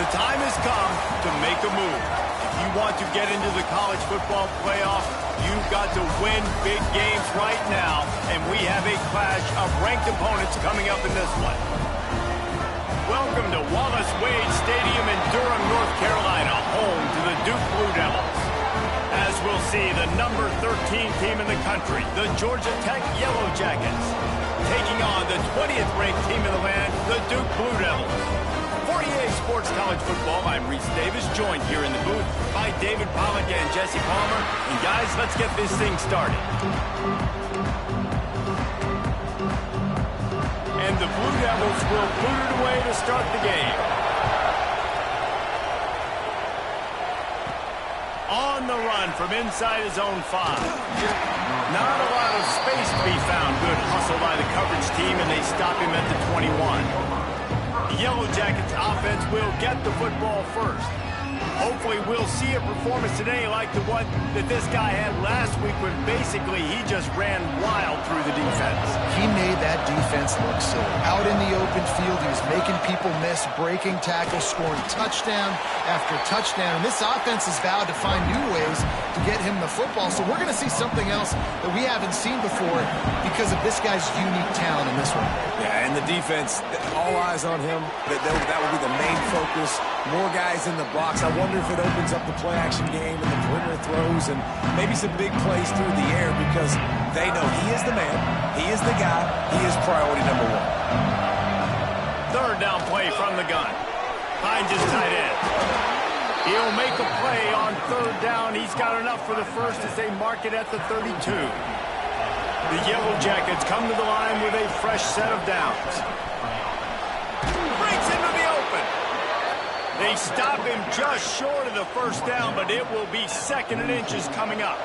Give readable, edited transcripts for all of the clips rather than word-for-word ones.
The time has come to make a move. If you want to get into the college football playoff, you've got to win big games right now, and we have a clash of ranked opponents coming up in this one. Welcome to Wallace Wade Stadium in Durham, North Carolina, home to the Duke Blue Devils. As we'll see, the number 13 team in the country, the Georgia Tech Yellow Jackets, taking on the 20th ranked team in the land, the Duke Blue Devils. For EA Sports College Football, I'm Reese Davis, joined here in the booth by David Pollack and Jesse Palmer. And guys, let's get this thing started. And the Blue Devils will boot it away to start the game. On the run from inside his own 5. Not a lot of space to be found. Good hustle by the coverage team, and they stop him at the 21. The Yellow Jackets offense will get the football first. Hopefully we'll see a performance today like the one that this guy had last week when basically he just ran wild through the defense. He made that defense look silly. Out in the open field, he was making people miss, breaking tackles, scoring touchdown after touchdown. And this offense has vowed to find new ways to get him the football. So we're going to see something else that we haven't seen before because of this guy's unique talent in this one. Yeah, and the defense, all eyes on him. That will be the main focus. More guys in the box. I wonder if it opens up the play-action game and the perimeter throws and maybe some big plays through the air because they know he is the man, he is the guy, he is priority number 1. Third down play from the gun. Finds his tight end. He'll make a play on third down. He's got enough for the first as they mark it at the 32. The Yellow Jackets come to the line with a fresh set of downs. Breaks into the open. They stop him just short of the first down, but it will be 2nd and inches coming up.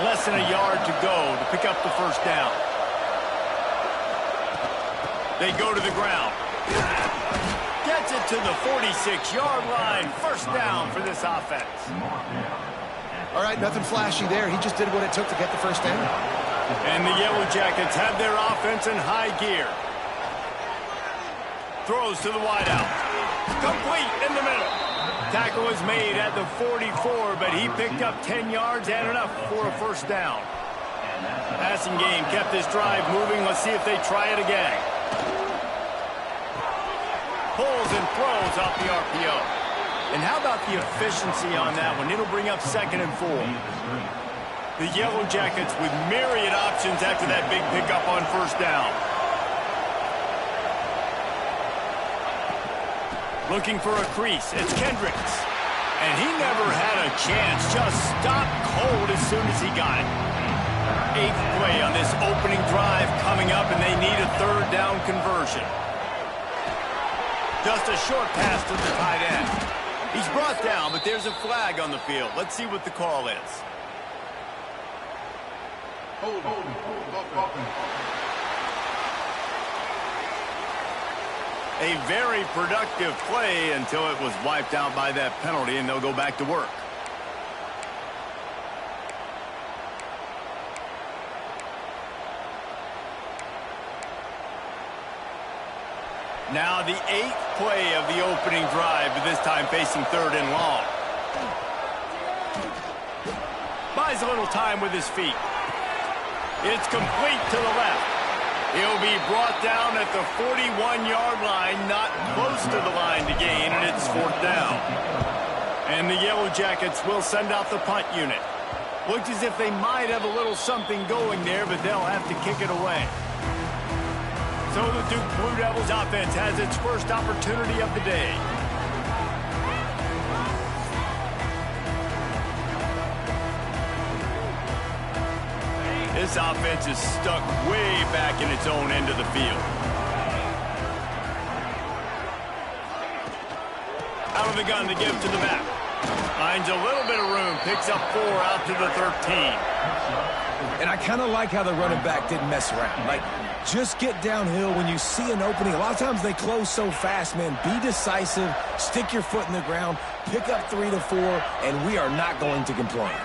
Less than a yard to go to pick up the first down. They go to the ground. Gets it to the 46-yard line. First down for this offense. All right, nothing flashy there. He just did what it took to get the first down. And the Yellow Jackets have their offense in high gear. Throws to the wideout. Complete in the middle. Tackle is made at the 44, but he picked up 10 yards and enough for a first down. Passing game kept this drive moving. Let's see if they try it again. Pulls and throws off the RPO. And how about the efficiency on that one? It'll bring up 2nd and 4. The Yellow Jackets with myriad options after that big pickup on first down. Looking for a crease. It's Kendricks. And he never had a chance. Just stopped cold as soon as he got it. 8th play on this opening drive coming up, and they need a third down conversion. Just a short pass to the tight end. He's brought down, but there's a flag on the field. Let's see what the call is. A very productive play until it was wiped out by that penalty, and they'll go back to work. Now the 8th play of the opening drive, but this time facing 3rd and long. Buys a little time with his feet. It's complete to the left. He'll be brought down at the 41-yard line, not close to the line to gain, and it's 4th down. And the Yellow Jackets will send out the punt unit. Looks as if they might have a little something going there, but they'll have to kick it away. So the Duke Blue Devils offense has its first opportunity of the day. This offense is stuck way back in its own end of the field. Out of the gun to give to the back. Finds a little bit of room, picks up 4 out to the 13. And I kind of like how the running back didn't mess around. Like, just get downhill when you see an opening. A lot of times they close so fast, man. Be decisive, stick your foot in the ground, pick up 3 to 4, and we are not going to complain.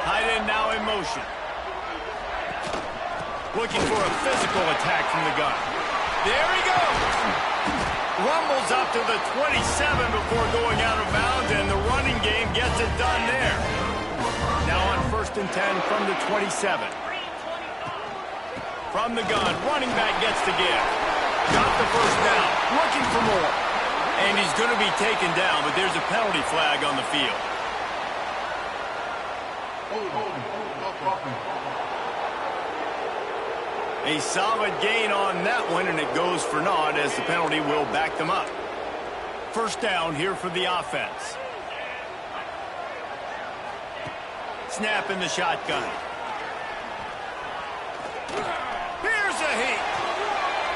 Tight end now in motion. Looking for a physical attack from the gun. There he goes. Rumbles up to the 27 before going out of bounds, and the running game gets it done there. Now on 1st and 10 from the 27. From the gun, running back gets the give. Got the first down, looking for more. And he's going to be taken down, but there's a penalty flag on the field. A solid gain on that one, and it goes for naught as the penalty will back them up. First down here for the offense. Snap in the shotgun. Here's a heat.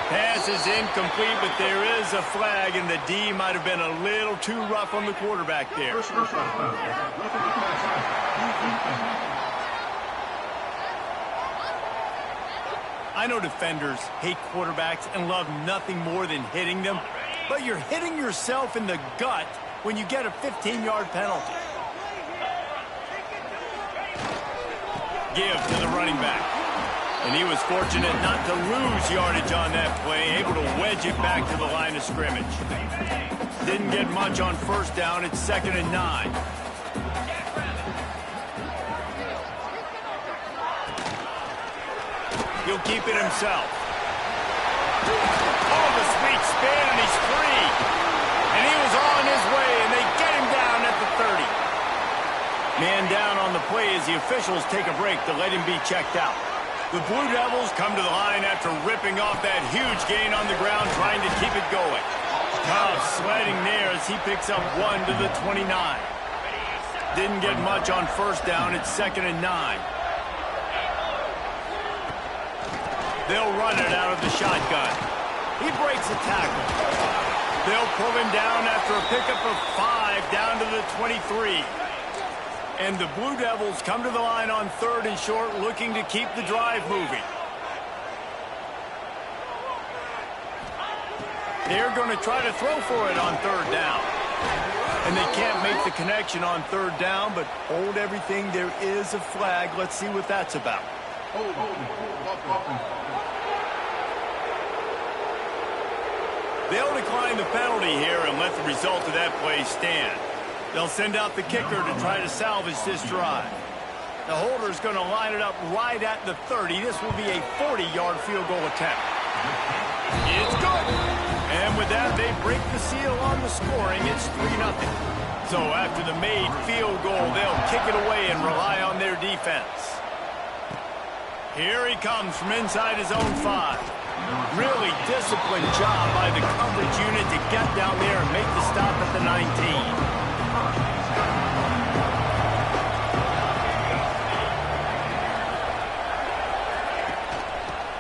Pass is incomplete, but there is a flag, and the D might have been a little too rough on the quarterback there. I know defenders hate quarterbacks and love nothing more than hitting them, but you're hitting yourself in the gut when you get a 15-yard penalty. Give to the running back. And he was fortunate not to lose yardage on that play, able to wedge it back to the line of scrimmage. Didn't get much on first down. It's 2nd and 9. He'll keep it himself. Oh, the sweet spin, and he's free. And he was on his way, and they get him down at the 30. Man down on the play as the officials take a break to let him be checked out. The Blue Devils come to the line after ripping off that huge gain on the ground, trying to keep it going. Tough sledding there as he picks up 1 to the 29. Didn't get much on first down. It's 2nd and 9. They'll run it out of the shotgun. He breaks a tackle. They'll pull him down after a pickup of 5 down to the 23. And the Blue Devils come to the line on 3rd and short, looking to keep the drive moving. They're going to try to throw for it on 3rd down. And they can't make the connection on 3rd down, but hold everything. There is a flag. Let's see what that's about. They'll decline the penalty here and let the result of that play stand. They'll send out the kicker to try to salvage this drive. The holder's going to line it up right at the 30. This will be a 40-yard field goal attempt. It's good. And with that, they break the seal on the scoring. It's 3-0. So after the made field goal, they'll kick it away and rely on their defense. Here he comes from inside his own 5. Really disciplined job by the coverage unit to get down there and make the stop at the 19.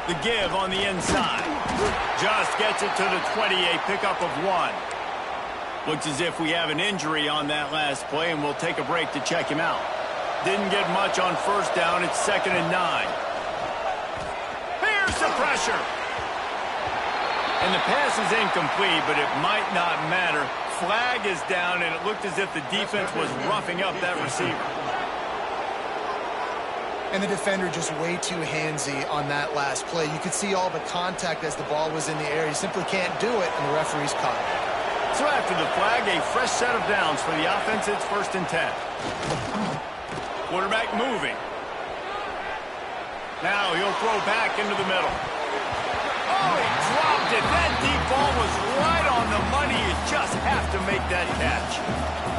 The give on the inside. Just gets it to the 20, a pickup of 1. Looks as if we have an injury on that last play, and we'll take a break to check him out. Didn't get much on first down. It's 2nd and 9. Here's the pressure. And the pass is incomplete, but it might not matter. Flag is down, and it looked as if the defense was roughing up that receiver. And the defender just way too handsy on that last play. You could see all the contact as the ball was in the air. He simply can't do it, and the referee's caught it. So after the flag, a fresh set of downs for the offense. It's 1st and 10. Quarterback moving. Now he'll throw back into the middle. Oh, he dropped it. That deep ball was right on the money. You just have to make that catch.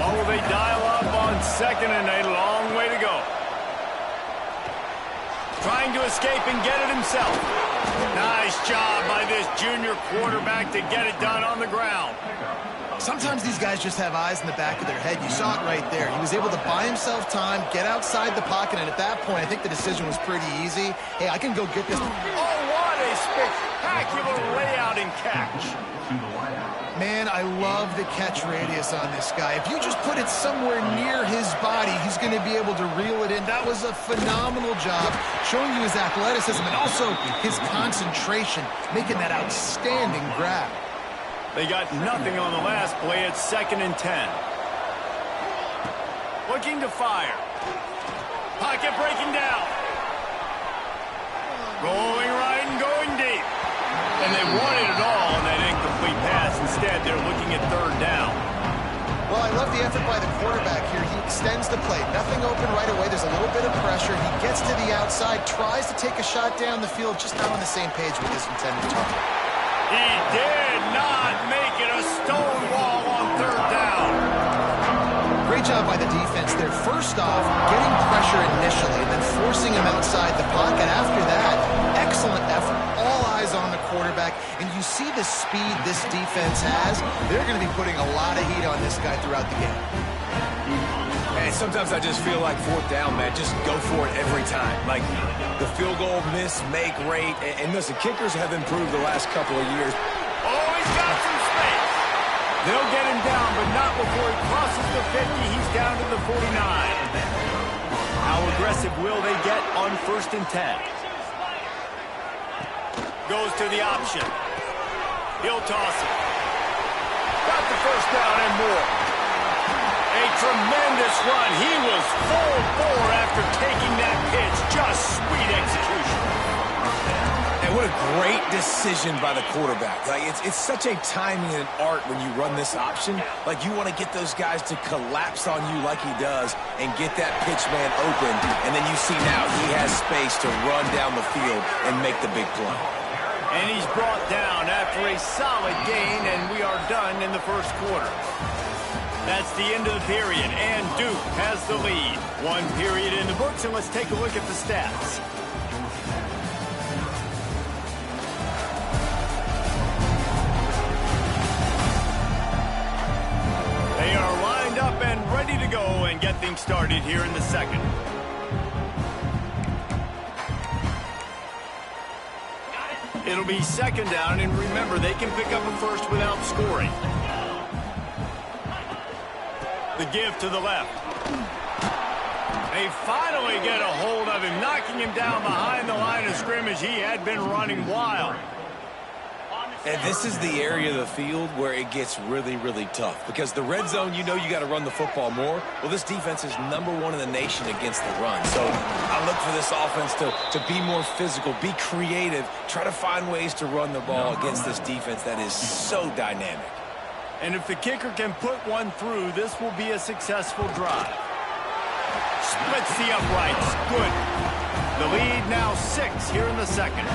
Oh, they dial up on 2nd and a long way to go. Trying to escape and get it himself. Nice job by this junior quarterback to get it done on the ground. Sometimes these guys just have eyes in the back of their head. You saw it right there. He was able to buy himself time, get outside the pocket, and at that point, I think the decision was pretty easy. Hey, I can go get this. Oh, what a spectacular layout and catch. Man, I love the catch radius on this guy. If you just put it somewhere near his body, he's going to be able to reel it in. That was a phenomenal job, showing you his athleticism and also his concentration, making that outstanding grab. They got nothing on the last play. It's 2nd and 10. Looking to fire. Pocket breaking down. Rolling right and going deep. And they wanted it all on that incomplete pass. Instead, Instead, they're looking at third down. Well, I love the effort by the quarterback here. He extends the play. Nothing open right away. There's a little bit of pressure. He gets to the outside, tries to take a shot down the field, just not on the same page with his intended target. He did not make it a stonewall on third down. Great job by the defense there. First off, getting pressure initially and then forcing him outside the pocket. After that, excellent effort. All eyes on the quarterback. And you see the speed this defense has. They're going to be putting a lot of heat on this guy throughout the game. And sometimes I just feel like fourth down, man, just go for it every time. Like the field goal miss, make rate. And listen, kickers have improved the last couple of years. Oh, he's got some space. They'll get him down, but not before he crosses the 50. He's down to the 49. How aggressive will they get on 1st and 10? Goes to the option. He'll toss it. Got the first down and more. A tremendous run. He was full bore after taking that pitch. Just sweet execution. And what a great decision by the quarterback. Like it's such a timing and art when you run this option. Like you want to get those guys to collapse on you like he does and get that pitch man open. And then you see now he has space to run down the field and make the big play. And he's brought down after a solid gain, and we are done in the first quarter. That's the end of the period, and Duke has the lead. 1 period in the books, and let's take a look at the stats. They are lined up and ready to go and get things started here in the second. It'll be second down, and remember, they can pick up a first without scoring. The give to the left. They finally get a hold of him, knocking him down behind the line of scrimmage. He had been running wild. And this is the area of the field where it gets really, really tough. Because the red zone, you know you got to run the football more. Well, this defense is #1 in the nation against the run. So I look for this offense to be more physical, be creative, try to find ways to run the ball against this defense that is so dynamic. And if the kicker can put one through, this will be a successful drive. Splits the uprights. Good. The lead now 6 here in the second.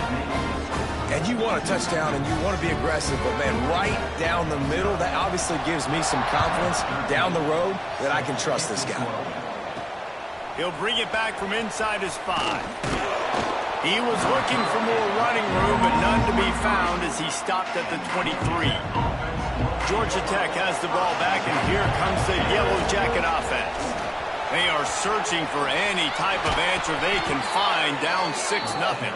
And you want a touchdown and you want to be aggressive, but, man, right down the middle, that obviously gives me some confidence down the road that I can trust this guy. He'll bring it back from inside his 5. He was looking for more running room, but none to be found as he stopped at the 23. Georgia Tech has the ball back, and here comes the Yellow Jacket offense. They are searching for any type of answer they can find, down 6-0.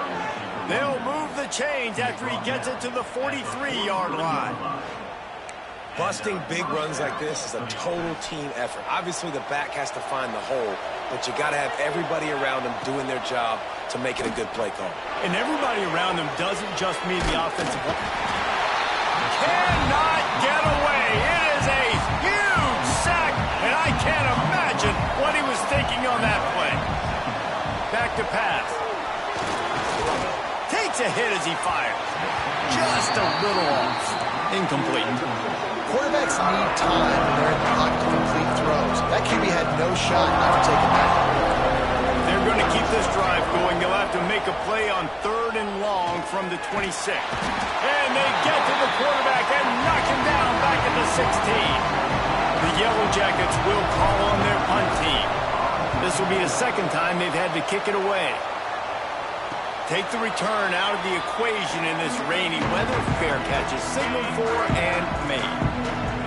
They'll move the chains after he gets it to the 43-yard line. Busting big runs like this is a total team effort. Obviously, the back has to find the hole, but you got to have everybody around him doing their job to make it a good play call. And everybody around him doesn't just mean the offensive line. Cannot get away. It is a huge sack, and I can't imagine what he was thinking on that play. Back to pass. Takes a hit as he fires. Just a little off. Incomplete. Quarterbacks need time when they're in the pocket to complete throws. That QB had no shot after taking that. They're going to keep this drive going. They'll have to make a play on 3rd and long from the 26. And they get to the quarterback and knock him down back at the 16. The Yellow Jackets will call on their punt team. This will be the second time they've had to kick it away. Take the return out of the equation in this rainy weather. Fair catch is signaled for and made.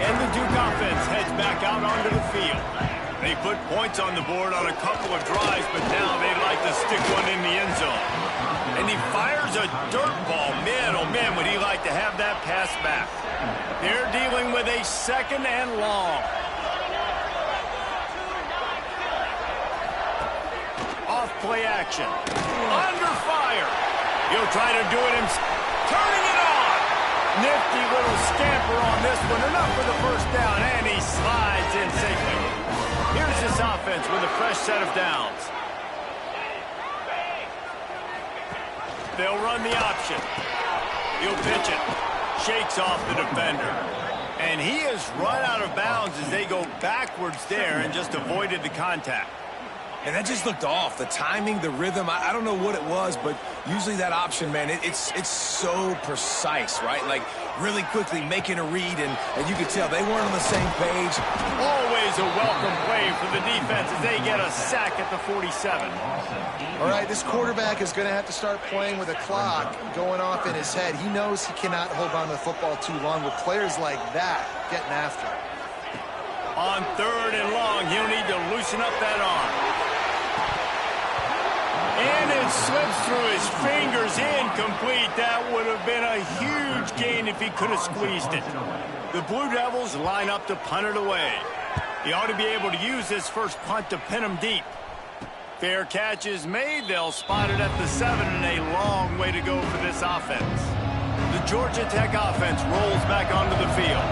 And the Duke offense heads back out onto the field. They put points on the board on a couple of drives, but now they'd like to stick one in the end zone. And he fires a dirt ball. Man, oh man, would he like to have that pass back. They're dealing with a 2nd and long. Off play action. Under fire. He'll try to do it himself. Turning it on. Nifty little scamper on this one. Enough for the first down, and he slides in safely. Here's this offense with a fresh set of downs. They'll run the option. He'll pitch it. Shakes off the defender. And he has run out of bounds as they go backwards there and just avoided the contact. And that just looked off. The timing, the rhythm, I don't know what it was, but usually that option, man, it's so precise, right? Like, really quickly making a read, and you could tell they weren't on the same page. Always a welcome play for the defense as they get a sack at the 47. All right, this quarterback is going to have to start playing with a clock going off in his head. He knows he cannot hold on to the football too long with players like that getting after him. On 3rd and long, he'll need to loosen up that arm. And it slips through his fingers, incomplete. That would have been a huge gain if he could have squeezed it. The Blue Devils line up to punt it away. He ought to be able to use this first punt to pin him deep. Fair catch is made. They'll spot it at the 7, and a long way to go for this offense. The Georgia Tech offense rolls back onto the field.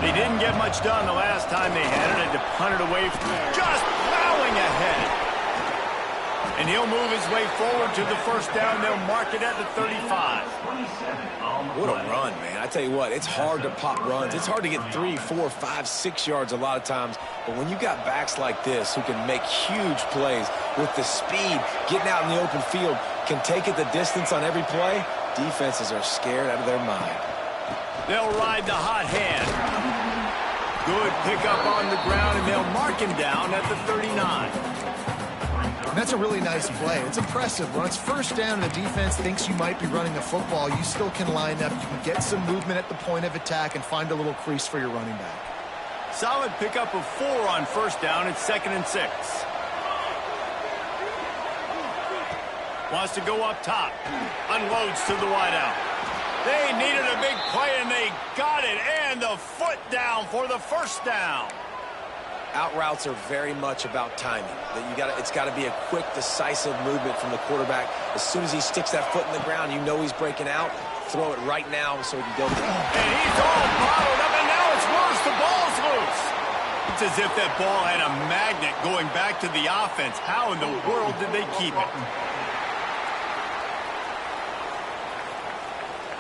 They didn't get much done the last time they had it, and to punt it away from just plowing ahead. And he'll move his way forward to the first down. They'll mark it at the 35. What a run, man. I tell you what, it's hard to pop runs. It's hard to get 3, 4, 5, 6 yards a lot of times. But when you got backs like this who can make huge plays with the speed, getting out in the open field, can take it the distance on every play, defenses are scared out of their mind. They'll ride the hot hand. Good pickup on the ground, and they'll mark him down at the 39. And that's a really nice play. It's impressive. When it's first down and the defense thinks you might be running the football, you still can line up. You can get some movement at the point of attack and find a little crease for your running back. Solid pickup of 4 on first down. It's 2nd and 6. Wants to go up top. Unloads to the wideout. They needed a big play, and they got it. And the foot down for the first down. Out routes are very much about timing. It's got to be a quick, decisive movement from the quarterback. As soon as he sticks that foot in the ground, you know he's breaking out. Throw it right now so he can go down. And he's all bottled up, and now it's worse. The ball's loose. It's as if that ball had a magnet going back to the offense. How in the world did they keep it?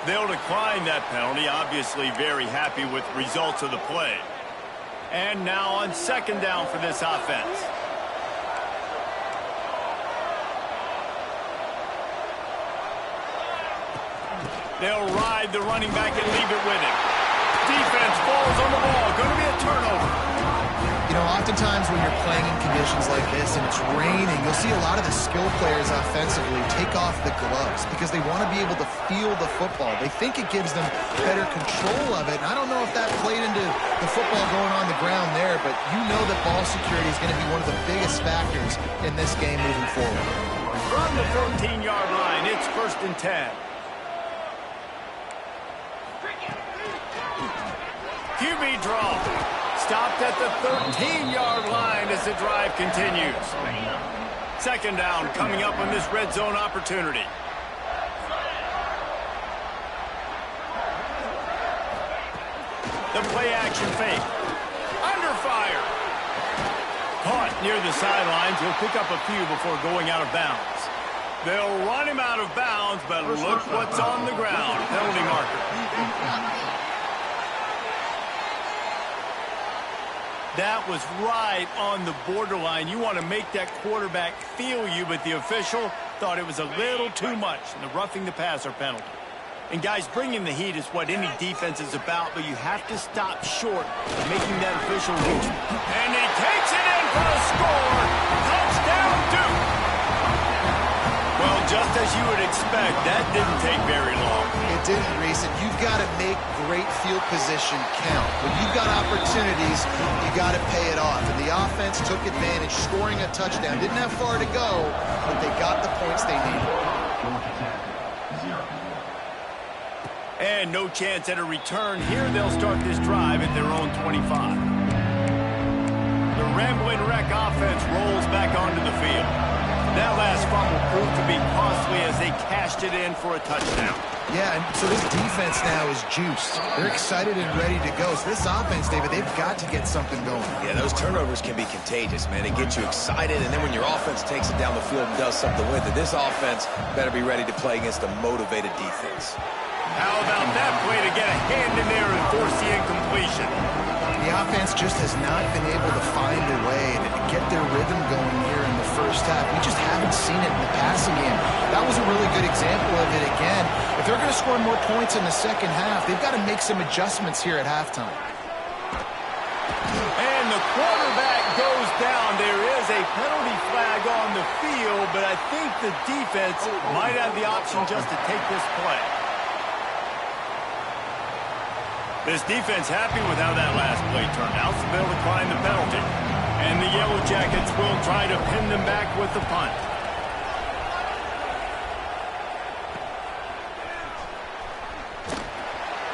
They'll decline that penalty. Obviously very happy with the results of the play. And now on 2nd down for this offense. They'll ride the running back and leave it with him. Defense falls on the ball. Going to be a turnover. You know, oftentimes when you're playing in conditions like this and it's raining, you'll see a lot of the skill players offensively take off the gloves because they want to be able to feel the football. They think it gives them better control of it. And I don't know if that played into the football going on the ground there, but you know that ball security is going to be one of the biggest factors in this game moving forward. From the 14-yard line, it's 1st and 10. QB draw. Stopped at the 13-yard line as the drive continues. 2nd down coming up on this red zone opportunity. The play action fake. Under fire. Caught near the sidelines. He'll pick up a few before going out of bounds. They'll run him out of bounds, but look what's on the ground. Penalty marker. That was right on the borderline. You want to make that quarterback feel you, but the official thought it was a little too much in the roughing the passer penalty. And guys, bringing the heat is what any defense is about, but you have to stop short of making that official reach. And he takes it in for the score. Touchdown, Duke. Well, just as you would expect, that didn't take very long. It didn't, Reese, and you've got to make great field position count. When you've got opportunities, you got to pay it off. And the offense took advantage, scoring a touchdown. Didn't have far to go, but they got the points they needed. And no chance at a return here. They'll start this drive at their own 25. The Ramblin' Wreck offense rolls back onto the field. That last fumble proved to be costly as they cashed it in for a touchdown. Yeah, and so this defense now is juiced. They're excited and ready to go. So this offense, David, they've got to get something going. Yeah, those turnovers can be contagious, man. They get you excited, and then when your offense takes it down the field and does something with it, this offense better be ready to play against a motivated defense. How about that play to get a hand in there and force the incompletion? The offense just has not been able to find a way to get their rhythm going here in the first half. We just haven't seen it in the passing game. That was a really good example of it again. If they're going to score more points in the second half, they've got to make some adjustments here at halftime. And the quarterback goes down. There is a penalty flag on the field, but I think the defense might have the option just to take this play. This defense happy with how that last play turned out, so they'll decline the penalty. And the Yellow Jackets will try to pin them back with the punt.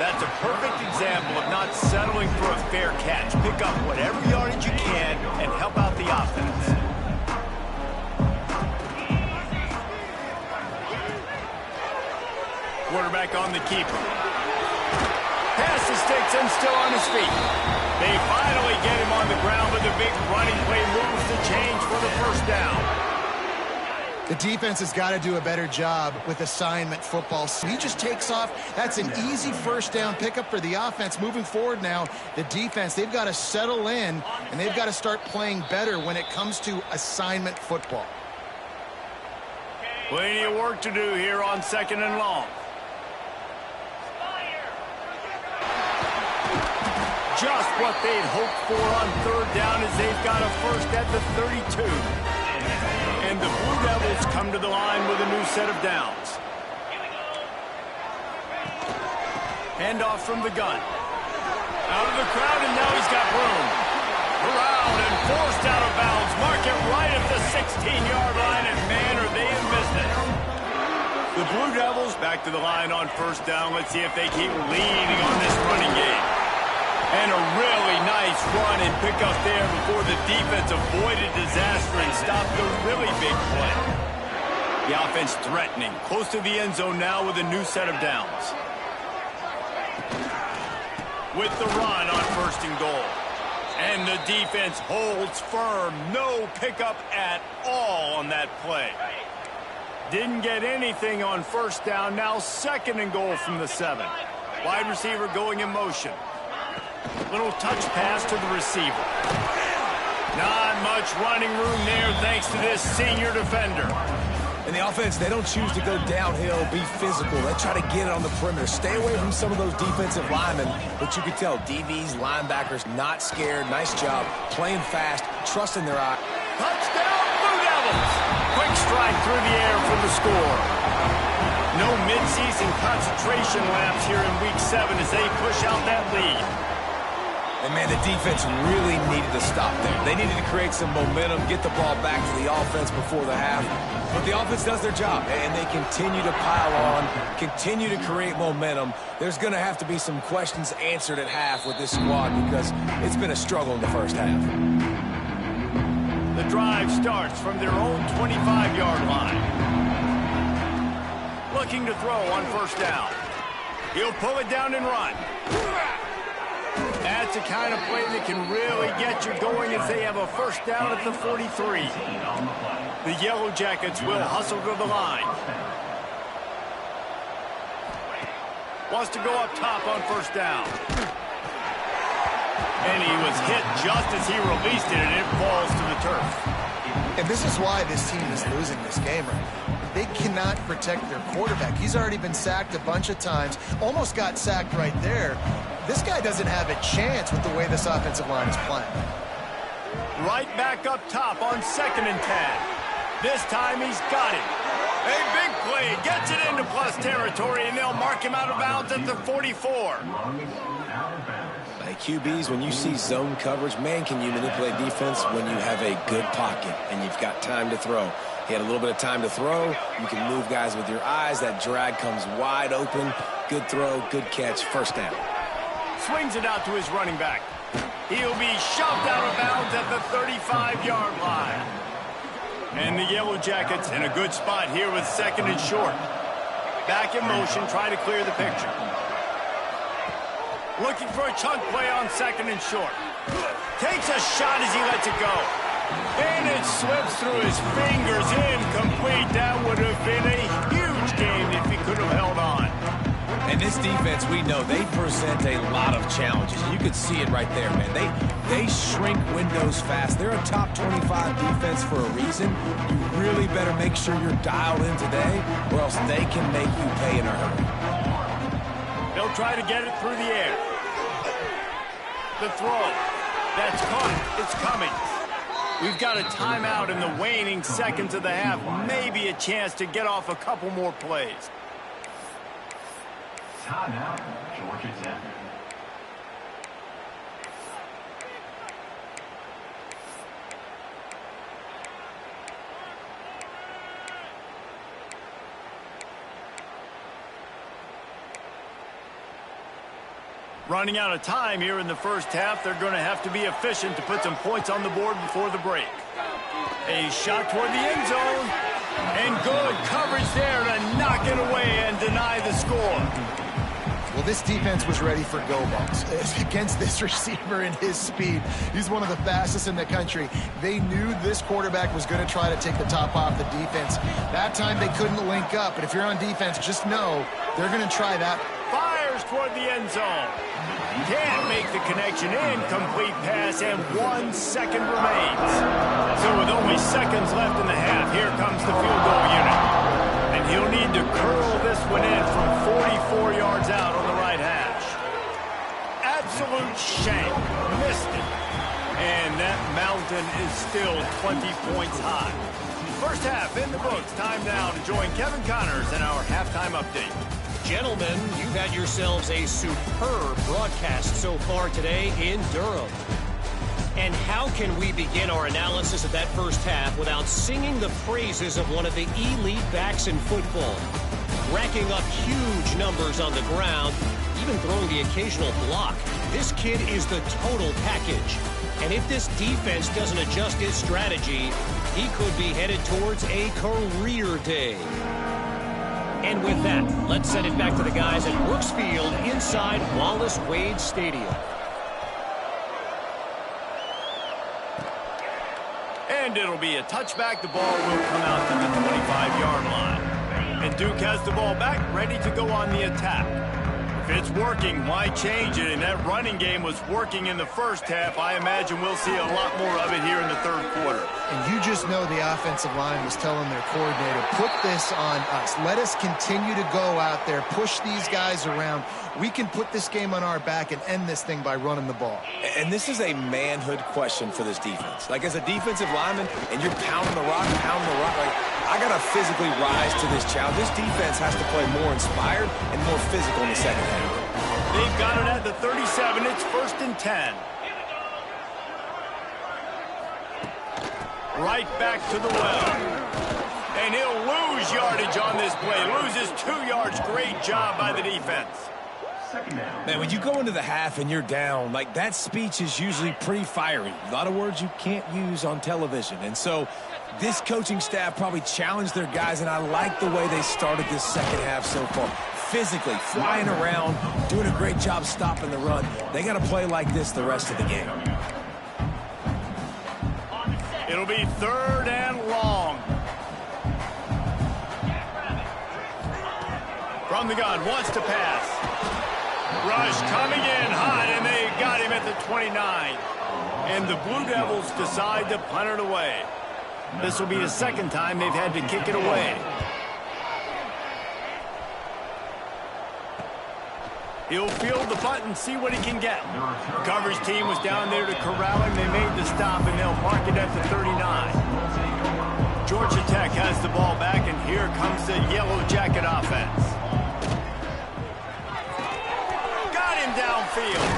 That's a perfect example of not settling for a fair catch. Pick up whatever yardage you can and help out the offense. Quarterback on the keeper. Pass the sticks and still on his feet. They finally get him on the ground, but the big running play moves the change for the first down. The defense has got to do a better job with assignment football. He just takes off. That's an easy first down pickup for the offense. Moving forward now, the defense, they've got to settle in, and they've got to start playing better when it comes to assignment football. Plenty of work to do here on 2nd and long. Just what they'd hoped for on 3rd down as they've got a first at the 32. And the Blue Devils come to the line with a new set of downs. Handoff from the gun. Out of the crowd, and now he's got room. Around and forced out of bounds. Mark it right at the 16-yard line, and man, are they in business. The Blue Devils back to the line on 1st down. Let's see if they keep leaning on this running game. And a really nice run and pick up there before the defense avoided disaster and stopped the really big play. The offense threatening, close to the end zone now with a new set of downs. With the run on 1st and goal. And the defense holds firm. No pickup at all on that play. Didn't get anything on 1st down. Now 2nd and goal from the 7. Wide receiver going in motion. Little touch pass to the receiver. Not much running room there thanks to this senior defender. And the offense, they don't choose to go downhill, be physical. They try to get it on the perimeter. Stay away from some of those defensive linemen. But you can tell DBs, linebackers, not scared. Nice job. Playing fast, trusting their eye. Touchdown, Blue Devils! Quick strike through the air for the score. No midseason concentration laps here in Week 7 as they push out that lead. And, man, the defense really needed to stop there. They needed to create some momentum, get the ball back to the offense before the half. But the offense does their job, and they continue to pile on, continue to create momentum. There's going to have to be some questions answered at half with this squad because it's been a struggle in the first half. The drive starts from their own 25-yard line. Looking to throw on 1st down. He'll pull it down and run. That's the kind of play that can really get you going as they have a 1st down at the 43. The Yellow Jackets will hustle to the line. Wants to go up top on 1st down. And he was hit just as he released it, and it falls to the turf. And this is why this team is losing this game right now. They cannot protect their quarterback. He's already been sacked a bunch of times. Almost got sacked right there. This guy doesn't have a chance with the way this offensive line is playing. Right back up top on 2nd and 10. This time he's got it. A big play. Gets it into plus territory, and they'll mark him out of bounds at the 44. Hey, QBs, when you see zone coverage, man, can you manipulate defense when you have a good pocket and you've got time to throw. He had a little bit of time to throw. You can move guys with your eyes. That drag comes wide open. Good throw, good catch, 1st down. Swings it out to his running back. He'll be shoved out of bounds at the 35-yard line. And the Yellow Jackets in a good spot here with 2nd and short. Back in motion, trying to clear the picture. Looking for a chunk play on 2nd and short. Takes a shot as he lets it go. And it slips through his fingers, incomplete. That would have been a huge game if he could have held on. And we know, they present a lot of challenges. You can see it right there, man. They shrink windows fast. They're a top 25 defense for a reason. You really better make sure you're dialed in today, or else they can make you pay in a hurry. They'll try to get it through the air. The throw. That's caught. It's coming. We've got a timeout in the waning seconds of the half. Maybe a chance to get off a couple more plays. Timeout, Georgia Tech. Running out of time here in the first half. They're going to have to be efficient to put some points on the board before the break. A shot toward the end zone. And good coverage there to knock it away and deny the score. Well, this defense was ready for go balls against this receiver and his speed. He's one of the fastest in the country. They knew this quarterback was going to try to take the top off the defense. That time they couldn't link up, but if you're on defense, just know they're going to try that. Fires toward the end zone. Can't make the connection. Incomplete pass, and 1 second remains. So with only seconds left in the half, here comes the field goal unit. And he'll need to curl this one in from 44 yards out on the right hash. Absolute shank. Missed it. And that mountain is still 20 points high. First half in the books. Time now to join Kevin Connors in our halftime update. Gentlemen, you've had yourselves a superb broadcast so far today in Durham. And how can we begin our analysis of that first half without singing the praises of one of the elite backs in football? Racking up huge numbers on the ground, even throwing the occasional block. This kid is the total package. And if this defense doesn't adjust its strategy, he could be headed towards a career day. And with that, let's send it back to the guys at Brooks Field inside Wallace Wade Stadium. And it'll be a touchback. The ball will come out to the 25-yard line. And Duke has the ball back, ready to go on the attack. If it's working, why change it? And that running game was working in the first half. I imagine we'll see a lot more of it here in the third quarter. And you just know the offensive line was telling their coordinator, put this on us. Let us continue to go out there, push these guys around. We can put this game on our back and end this thing by running the ball. And this is a manhood question for this defense. Like, as a defensive lineman, and you're pounding the rock, like, I got to physically rise to this challenge. This defense has to play more inspired and more physical in the second half. They've got it at the 37. It's 1st and 10. Right back to the well. And he'll lose yardage on this play. Loses 2 yards. Great job by the defense. Man, when you go into the half and you're down, like, that speech is usually pretty fiery. A lot of words you can't use on television. And so this coaching staff probably challenged their guys, and I like the way they started this second half so far. Physically, flying around, doing a great job stopping the run. They got to play like this the rest of the game. It'll be 3rd and long. From the gun, wants to pass. Rush coming in hot, and they got him at the 29. And the Blue Devils decide to punt it away. This will be the second time they've had to kick it away. He'll field the punt and see what he can get. The coverage team was down there to corral him. They made the stop, and they'll mark it at the 39. Georgia Tech has the ball back, and here comes the Yellow Jacket offense. Got him downfield.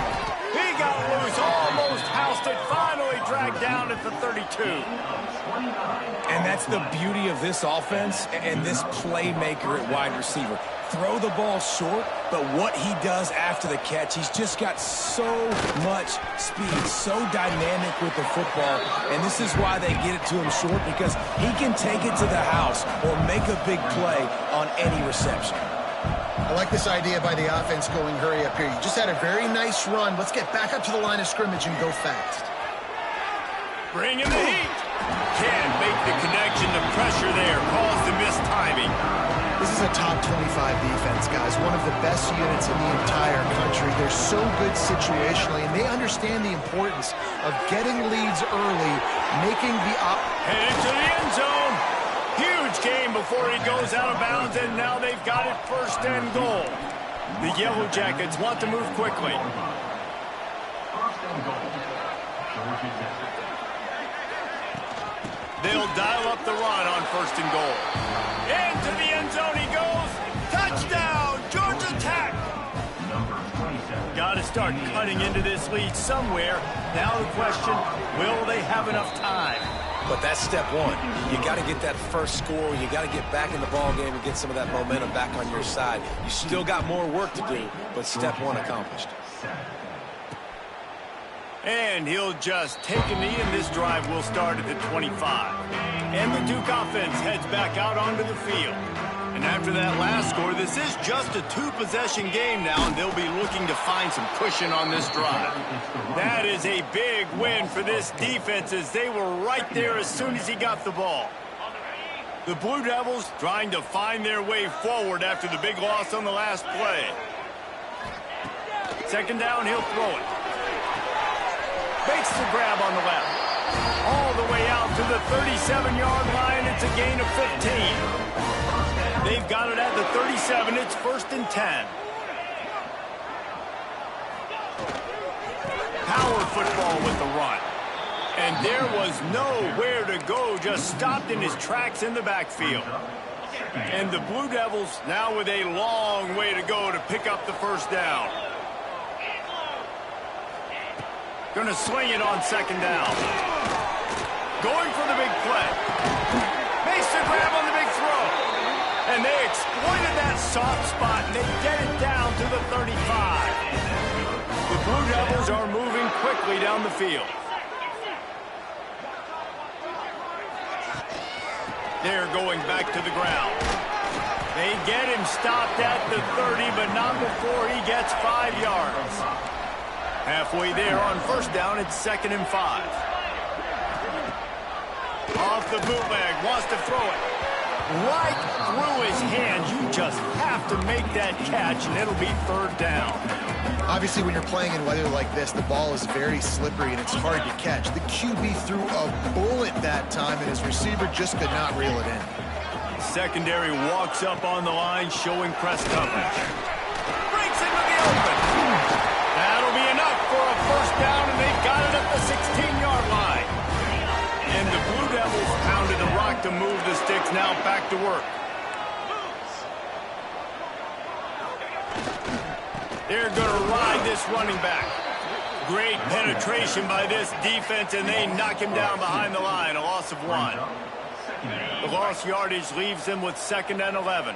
He got loose, almost housed it, finally dragged down at the 32. And that's the beauty of this offense and this playmaker at wide receiver. Throw the ball short, but what he does after the catch, he's just got so much speed, so dynamic with the football, and this is why they get it to him short, because he can take it to the house or make a big play on any reception. I like this idea by the offense going hurry up here. You just had a very nice run. Let's get back up to the line of scrimmage and go fast. Bring in the heat. Can't make the connection. The pressure there caused the missed timing. This is a top 25 defense, guys. One of the best units in the entire country. They're so good situationally, and they understand the importance of getting leads early, making the headed to the end zone. Huge gain before he goes out of bounds, and now they've got it 1st and goal. The Yellow Jackets want to move quickly. They'll dial up the run on 1st and goal. Into the end zone he goes. Touchdown, Georgia Tech. Got to start cutting into this lead somewhere. Now the question, will they have enough time? But that's step one. You got to get that first score. You got to get back in the ball game and get some of that momentum back on your side. You still got more work to do, but step one accomplished. And he'll just take a knee, and this drive will start at the 25. And the Duke offense heads back out onto the field. And after that last score, this is just a 2-possession game now, and they'll be looking to find some cushion on this drive. That is a big win for this defense, as they were right there as soon as he got the ball. The Blue Devils trying to find their way forward after the big loss on the last play. 2nd down, he'll throw it. Makes the grab on the left. All the way out to the 37-yard line. It's a gain of 15. They've got it at the 37. It's 1st and 10. Power football with the run. And there was nowhere to go. Just stopped in his tracks in the backfield. And the Blue Devils now with a long way to go to pick up the 1st down. Going to swing it on 2nd down. Going for the big play. Makes the grab on the big throw. And they exploited that soft spot, and they get it down to the 35. The Blue Devils are moving quickly down the field. They're going back to the ground. They get him stopped at the 30, but not before he gets 5 yards. Halfway there on 1st down, it's 2nd and 5. Off the bootleg, wants to throw it. Right through his hands. You just have to make that catch, and it'll be 3rd down. Obviously, when you're playing in weather like this, the ball is very slippery, and it's hard to catch. The QB threw a bullet that time, and his receiver just could not reel it in. Secondary walks up on the line, showing press coverage. Breaks into the open. That'll be enough for a 1st down, and they've got it at the 16-yard line. And the Blue Devils pounded the rock to move the sticks. Now back to work. They're going to ride this running back. Great penetration by this defense, and they knock him down behind the line. A loss of 1. The lost yardage leaves them with 2nd and 11.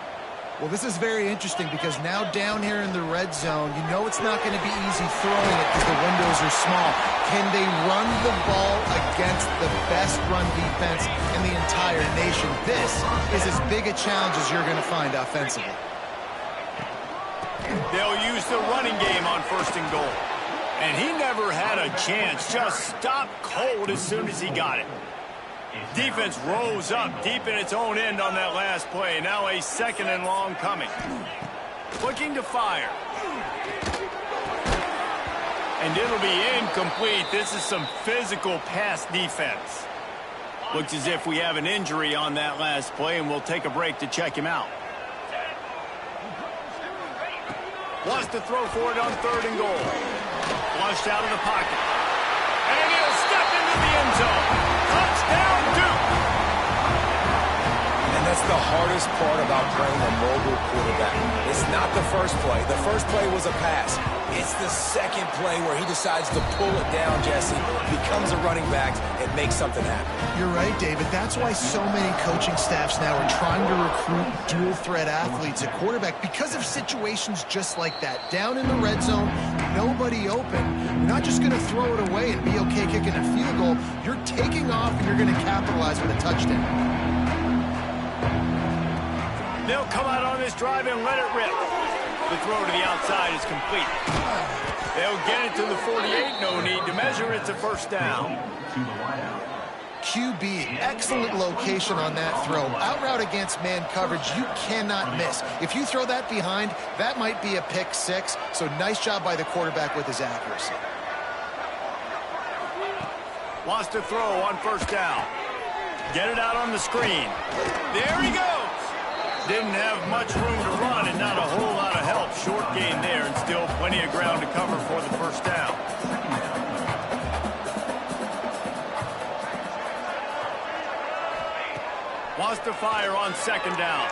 Well, this is very interesting because now down here in the red zone, you know it's not going to be easy throwing it because the windows are small. Can they run the ball against the best run defense in the entire nation? This is as big a challenge as you're going to find offensively. They'll use the running game on 1st and goal. And he never had a chance. Just stopped cold as soon as he got it. Defense rose up deep in its own end on that last play. Now a 2nd and long coming. Looking to fire. And it'll be incomplete. This is some physical pass defense. Looks as if we have an injury on that last play, and we'll take a break to check him out. Wants to throw for it on 3rd and goal. Flushed out of the pocket. And he'll step into the end zone. Touchdown, Duke! And that's the hardest part about playing a mobile quarterback. It's not the first play. The first play was a pass. It's the 2nd play where he decides to pull it down, Jesse, becomes a running back, and makes something happen. You're right, David. That's why so many coaching staffs now are trying to recruit dual-threat athletes at quarterback because of situations just like that. Down in the red zone, nobody open. You're not just going to throw it away and be okay kicking a field goal. You're taking off, and you're going to capitalize with a touchdown. They'll come out on this drive and let it rip. The throw to the outside is complete. They'll get it to the 48. No need to measure. It's a 1st down. QB, excellent location on that throw. Out route against man coverage, you cannot miss. If you throw that behind, that might be a pick six. So nice job by the quarterback with his accuracy. Wants to throw on first down. Get it out on the screen. There he goes. Didn't have much room to run and not a whole lot of help. Short gain there and still plenty of ground to cover for the first down. Wants to fire on second down.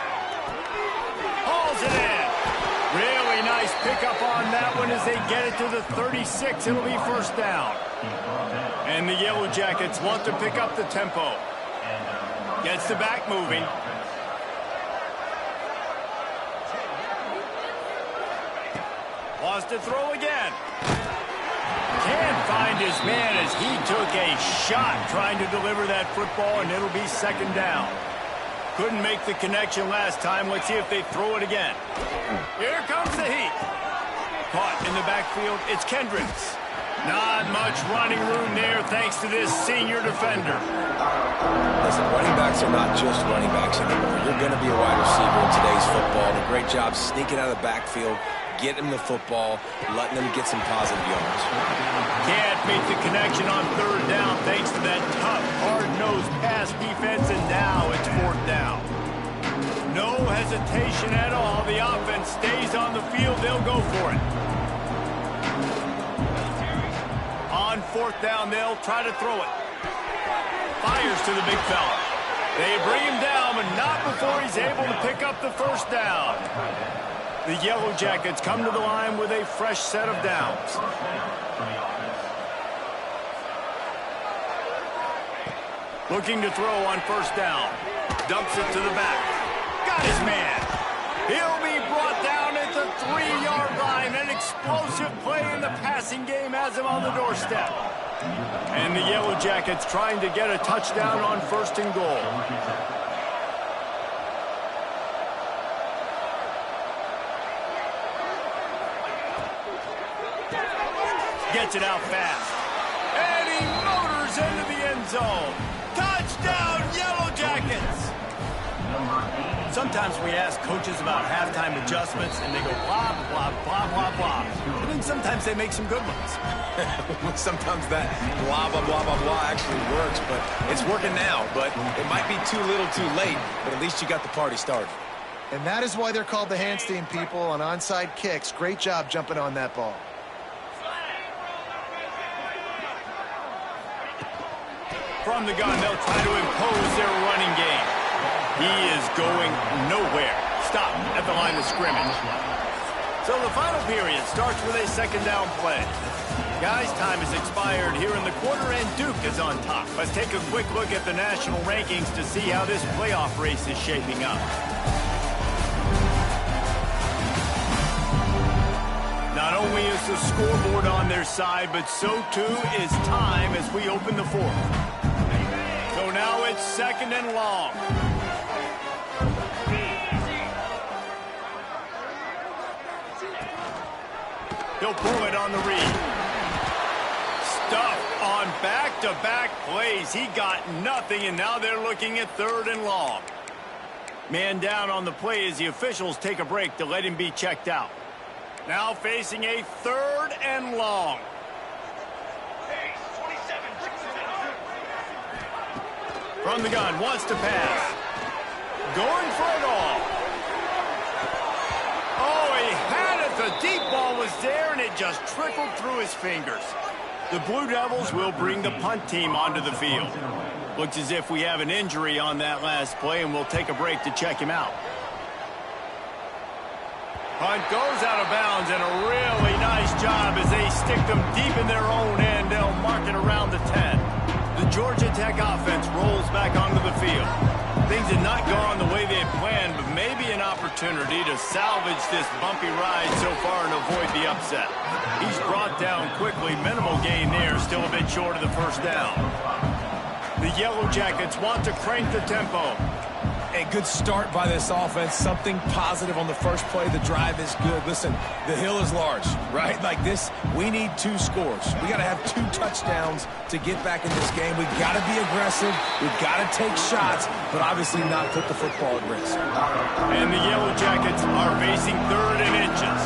Hauls it in. Really nice pickup on that one as they get it to the 36. It'll be first down. And the Yellow Jackets want to pick up the tempo. Gets the back moving. Wants to throw again. Can't find his man as he took a shot trying to deliver that football, and it'll be second down. Couldn't make the connection last time. Let's see if they throw it again. Here comes the heat. Caught in the backfield. It's Kendricks. Not much running room there thanks to this senior defender. Listen, running backs are not just running backs anymore. You're going to be a wide receiver in today's football. And a great job sneaking out of the backfield, getting the football, letting them get some positive yards. Can't make the connection on third down thanks to that tough, hard-nosed pass defense, and now it's fourth down. No hesitation at all. The offense stays on the field. They'll go for it. On fourth down, they'll try to throw it. Fires to the big fella. They bring him down, but not before he's able to pick up the first down. The Yellow Jackets come to the line with a fresh set of downs. Looking to throw on first down. Dumps it to the back. Got his man. He'll be brought down at the 3-yard line. An explosive play in the passing game has him on the doorstep. And the Yellow Jackets trying to get a touchdown on first and goal. Gets it out fast. And he motors into the end zone. Touchdown, Yellow Jackets! Sometimes we ask coaches about halftime adjustments, and they go blah, blah, blah, blah, blah. And then sometimes they make some good ones. Sometimes that blah, blah, blah, blah, blah actually works, but it's working now. But it might be too little too late, but at least you got the party started. And that is why they're called the Handstein people on onside kicks. Great job jumping on that ball. From the gun, they'll try to impose their running game. He is going nowhere. Stop at the line of scrimmage. So the final period starts with a second down play. Guys, time has expired here in the quarter, and Duke is on top. Let's take a quick look at the national rankings to see how this playoff race is shaping up. Not only is the scoreboard on their side, but so too is time as we open the fourth. So now it's second and long. He'll pull it on the read. Stuff on back-to-back plays. He got nothing, and now they're looking at third and long. Man down on the play as the officials take a break to let him be checked out. Now facing a third and long. From the gun, wants to pass. Going for it all. Oh, he had it. The deep ball was there, and it just trickled through his fingers. The Blue Devils will bring the punt team onto the field. Looks as if we have an injury on that last play, and we'll take a break to check him out. Punt goes out of bounds, and a really nice job as they stick them deep in their own end. They'll mark it around the 10. The Georgia Tech offense rolls back onto the field. Things had not gone the way they had planned, but maybe an opportunity to salvage this bumpy ride so far and avoid the upset. He's brought down quickly. Minimal gain there, still a bit short of the first down. The Yellow Jackets want to crank the tempo. A good start by this offense. Something positive on the first play. The drive is good. Listen, the hill is large, right? Like this, we need 2 scores. We got to have 2 touchdowns to get back in this game. We've got to be aggressive. We've got to take shots, but obviously not put the football at risk. And the Yellow Jackets are facing 3rd and inches.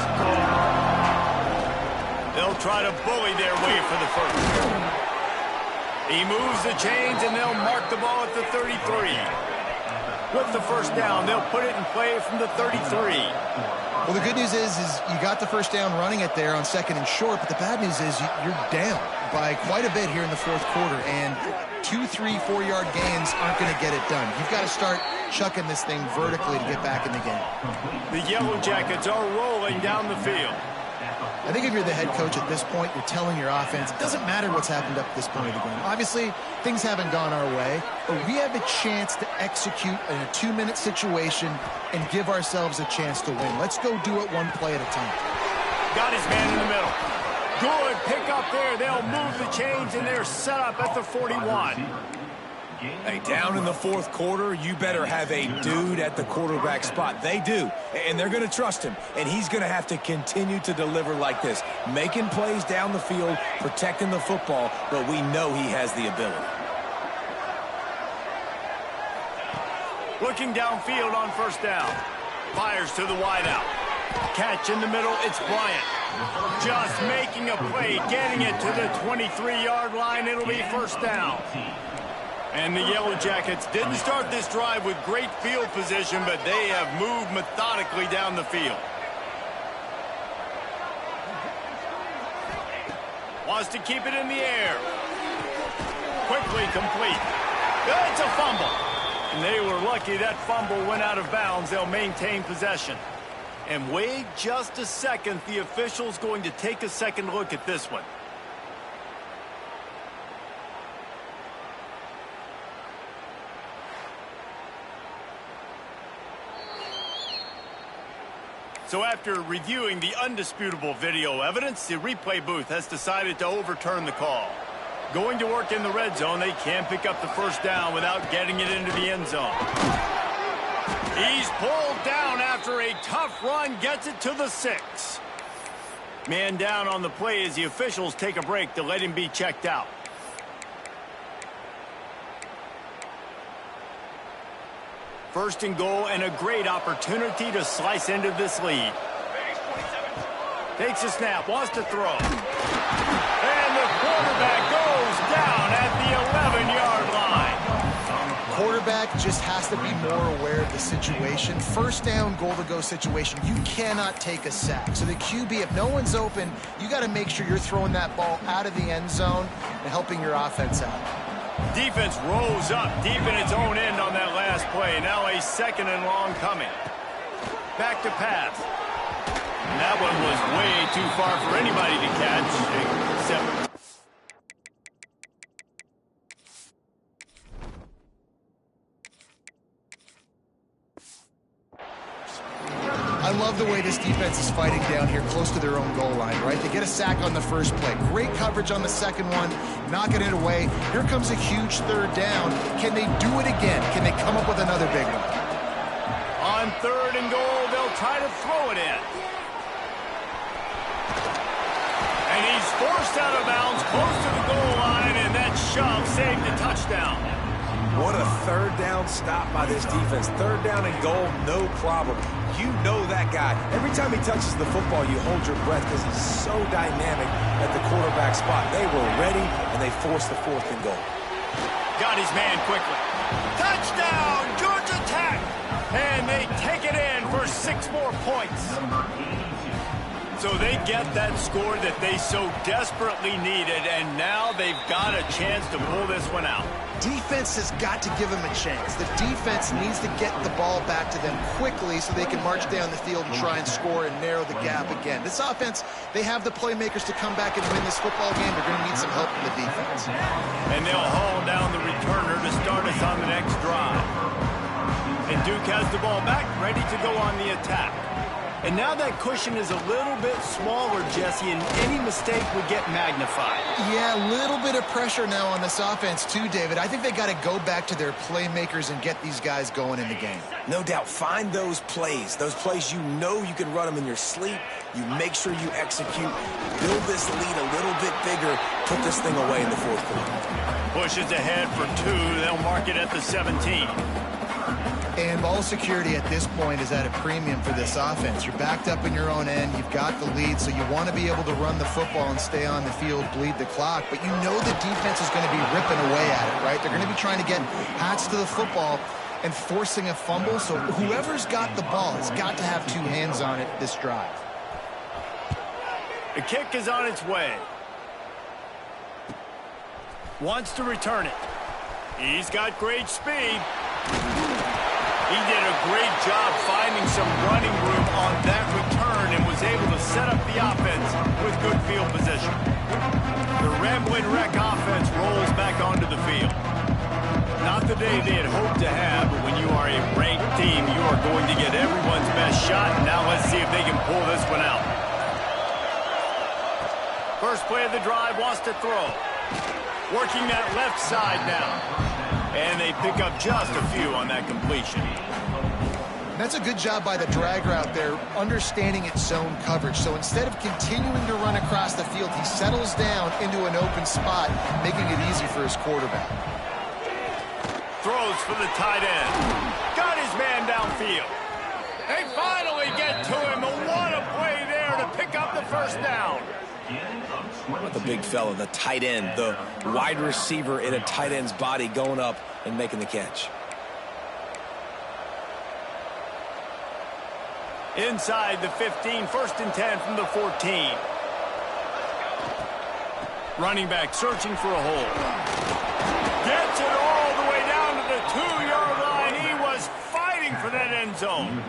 They'll try to bully their way for the first. He moves the chains, and they'll mark the ball at the 33. With the first down, they'll put it in play from the 33. Well, the good news is you got the first down running it there on 2nd and short, but the bad news is you're down by quite a bit here in the 4th quarter, and 2, 3, 4-yard gains aren't going to get it done. You've got to start chucking this thing vertically to get back in the game. The Yellow Jackets are rolling down the field. I think if you're the head coach at this point, you're telling your offense, it doesn't matter what's happened up to this point of the game. Obviously, things haven't gone our way, but we have a chance to execute in a 2-minute situation and give ourselves a chance to win. Let's go do it one play at a time. Got his man in the middle. Good pick up there. They'll move the chains, and they're set up at the 41. Hey, down in the 4th quarter, you better have a dude at the quarterback spot. They do, and they're going to trust him, and he's going to have to continue to deliver like this, making plays down the field, protecting the football, but we know he has the ability. Looking downfield on first down. Fires to the wideout. Catch in the middle, it's Bryant. Just making a play, getting it to the 23-yard line. It'll be first down. And the Yellow Jackets didn't start this drive with great field position, but they have moved methodically down the field. Wants to keep it in the air. Quickly complete. It's a fumble. And they were lucky that fumble went out of bounds. They'll maintain possession. And wait just a second. The official's going to take a second look at this one. So after reviewing the undisputable video evidence, the replay booth has decided to overturn the call. Going to work in the red zone, they can't pick up the first down without getting it into the end zone. He's pulled down after a tough run, gets it to the 6. Man down on the play as the officials take a break to let him be checked out. First and goal, and a great opportunity to slice into this lead. Takes a snap, wants to throw. And the quarterback goes down at the 11-yard line. Quarterback just has to be more aware of the situation. First down, goal-to-go situation. You cannot take a sack. So the QB, if no one's open, you got to make sure you're throwing that ball out of the end zone and helping your offense out. Defense rose up deep in its own end on that last play. Now a 2nd and long coming. Back to pass. And that one was way too far for anybody to catch, except... I love the way this defense is fighting down here close to their own goal line, right? They get a sack on the first play. Great coverage on the second one, knocking it away. Here comes a huge 3rd down. Can they do it again? Can they come up with another big one? On 3rd and goal, they'll try to throw it in. And he's forced out of bounds close to the goal line, and that shove saved a touchdown. What a 3rd down stop by this defense. 3rd down and goal, no problem. You know that guy. Every time he touches the football, you hold your breath because he's so dynamic at the quarterback spot. They were ready, and they forced the 4th and goal. Got his man quickly. Touchdown, Georgia Tech! And they take it in for 6 more points. So they get that score that they so desperately needed, and now they've got a chance to pull this one out. Defense has got to give them a chance. The defense needs to get the ball back to them quickly so they can march down the field and try and score and narrow the gap again. This offense, they have the playmakers to come back and win this football game. They're going to need some help from the defense. And they'll haul down the returner to start us on the next drive. And Duke has the ball back, ready to go on the attack. And now that cushion is a little bit smaller, Jesse, and any mistake would get magnified. Yeah, a little bit of pressure now on this offense too, David. I think they got to go back to their playmakers and get these guys going in the game. No doubt. Find those plays you know you can run them in your sleep. You make sure you execute. Build this lead a little bit bigger. Put this thing away in the fourth quarter. Pushes ahead for 2. They'll mark it at the 17. And ball security at this point is at a premium for this offense. You're backed up in your own end. You've got the lead, so you want to be able to run the football and stay on the field, bleed the clock. But you know the defense is going to be ripping away at it, right? They're going to be trying to get hats to the football and forcing a fumble. So whoever's got the ball has got to have 2 hands on it this drive. The kick is on its way. Wants to return it. He's got great speed. He did a great job finding some running room on that return and was able to set up the offense with good field position. The Ramblin' Wreck offense rolls back onto the field. Not the day they had hoped to have, but when you are a ranked team, you are going to get everyone's best shot. Now let's see if they can pull this one out. First play of the drive, wants to throw. Working that left side now. And they pick up just a few on that completion. That's a good job by the drag route there, understanding its zone coverage. So instead of continuing to run across the field, he settles down into an open spot, making it easy for his quarterback. Throws for the tight end. Got his man downfield. They finally get to him, and what a play there to pick up the first down. The big fella, the tight end, the wide receiver in a tight end's body going up and making the catch. Inside the 15, 1st and 10 from the 14. Running back searching for a hole. Gets it all the way down to the 2-yard line. He was fighting for that end zone.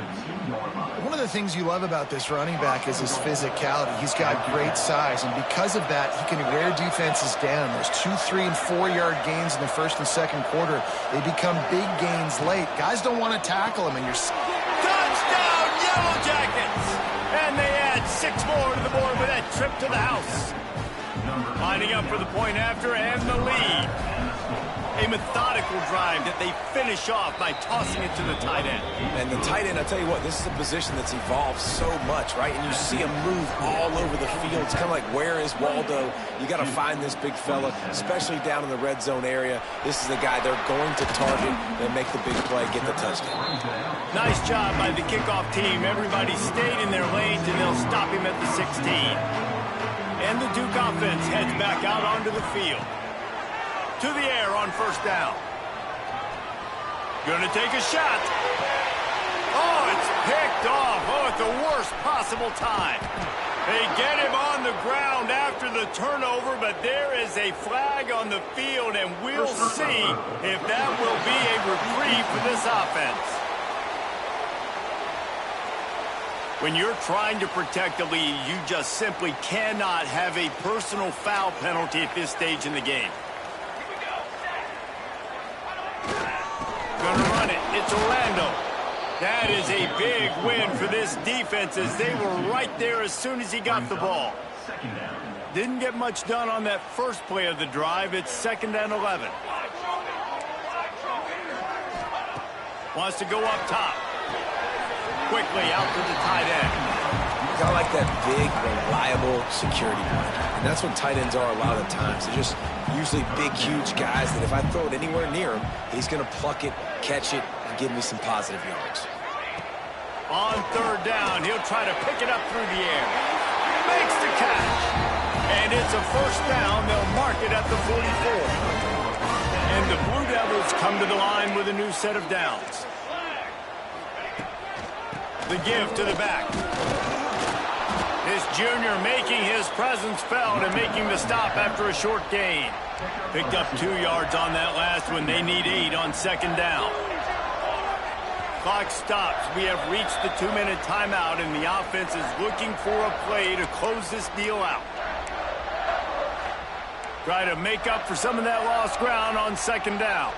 One of the things you love about this running back is his physicality. He's got great size, and because of that, he can wear defenses down. Those 2-, 3-, and 4-yard gains in the 1st and 2nd quarter, they become big gains late. Guys don't want to tackle him, and you're... Touchdown, Yellow Jackets! And they add 6 more to the board with that trip to the house. Lining up for the point after and the lead. A methodical drive that they finish off by tossing it to the tight end. And the tight end, I'll tell you what, this is a position that's evolved so much, right? And you see him move all over the field. It's kind of like, where is Waldo? You got to find this big fella, especially down in the red zone area. This is the guy they're going to target and make the big play, get the touchdown. Nice job by the kickoff team. Everybody stayed in their lanes, and they'll stop him at the 16. And the Duke offense heads back out onto the field. To the air on 1st down. Gonna take a shot. Oh, it's picked off. Oh, at the worst possible time. They get him on the ground after the turnover, but there is a flag on the field, and we'll see if that will be a reprieve for this offense. When you're trying to protect the lead, you just simply cannot have a personal foul penalty at this stage in the game. Gonna run it. It's Orlando. That is a big win for this defense as they were right there as soon as he got the ball. Didn't get much done on that first play of the drive. It's 2nd and 11. Wants to go up top. Quickly out to the tight end. Got like that big, reliable security blanket. And that's what tight ends are a lot of the times. They're just usually big, huge guys that if I throw it anywhere near him, he's going to pluck it, catch it, and give me some positive yards. On 3rd down, he'll try to pick it up through the air. Makes the catch. And it's a 1st down. They'll mark it at the 44. And the Blue Devils come to the line with a new set of downs. The give to the back. This junior making his presence felt and making the stop after a short gain. Picked up 2 yards on that last one. They need 8 on 2nd down. Clock stops. We have reached the 2-minute timeout, and the offense is looking for a play to close this deal out. Try to make up for some of that lost ground on 2nd down.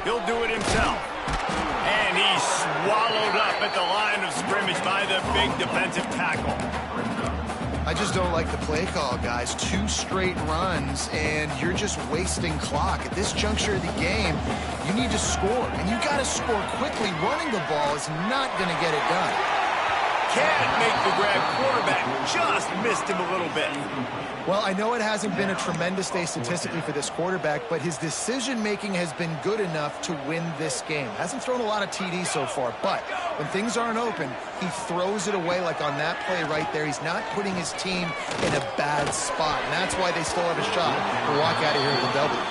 He'll do it himself. And he's swallowed up at the line of scrimmage by the big defensive tackle. I just don't like the play call, guys. 2 straight runs, and you're just wasting clock. At this juncture of the game, you need to score, and you got to score quickly. Running the ball is not going to get it done. Can't make the grab. Quarterback just missed him a little bit. Well, I know it hasn't been a tremendous day statistically for this quarterback, but his decision-making has been good enough to win this game. Hasn't thrown a lot of TDs so far, but when things aren't open, he throws it away like on that play right there. He's not putting his team in a bad spot, and that's why they still have a shot to walk out of here with a W.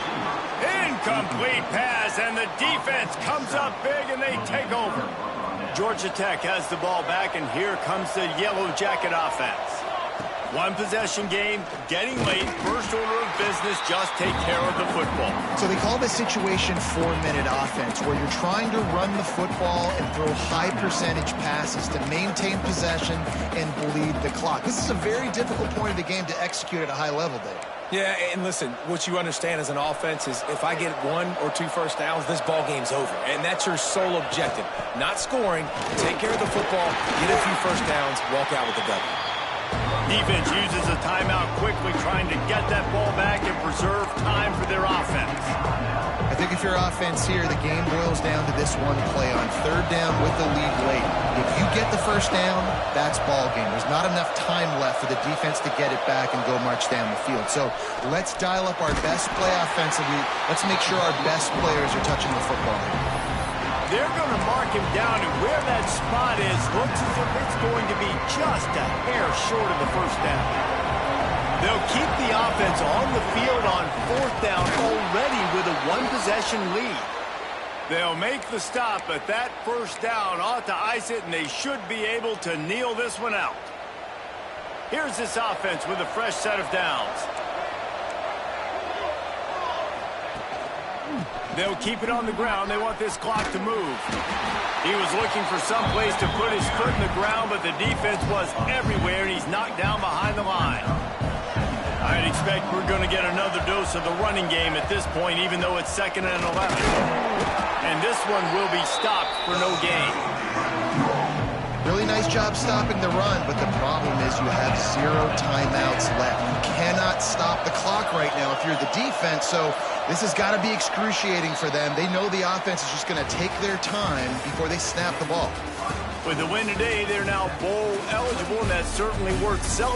Incomplete pass, and the defense comes up big, and they take over. Georgia Tech has the ball back, and here comes the Yellow Jacket offense. 1 possession game, getting late, first order of business, just take care of the football. So they call this situation 4-minute offense, where you're trying to run the football and throw high percentage passes to maintain possession and bleed the clock. This is a very difficult point of the game to execute at a high level, Dave. Yeah, and listen, what you understand as an offense is if I get 1 or 2 first downs, this ball game's over. And that's your sole objective. Not scoring, take care of the football, get a few first downs, walk out with the W. Defense uses a timeout quickly, trying to get that ball back and preserve time for their offense. I think if you're offense here, the game boils down to this one play on 3rd down with the lead late. If you get the first down, that's ball game. There's not enough time left for the defense to get it back and go march down the field. So let's dial up our best play offensively. Let's make sure our best players are touching the football. They're going to mark him down, and where that spot is looks as if it's going to be just a hair short of the first down. They'll keep the offense on the field on 4th down already with a 1-possession lead. They'll make the stop, but that first down ought to ice it, and they should be able to kneel this one out. Here's this offense with a fresh set of downs. They'll keep it on the ground. They want this clock to move. He was looking for some place to put his foot in the ground, but the defense was everywhere, and he's knocked down behind the line. I'd expect we're going to get another dose of the running game at this point, even though it's 2nd and 11. And this one will be stopped for no gain. Really nice job stopping the run, but the problem is you have 0 timeouts left. You cannot stop the clock right now if you're the defense, so this has got to be excruciating for them. They know the offense is just going to take their time before they snap the ball. With the win today, they're now bowl eligible, and that's certainly worth celebrating.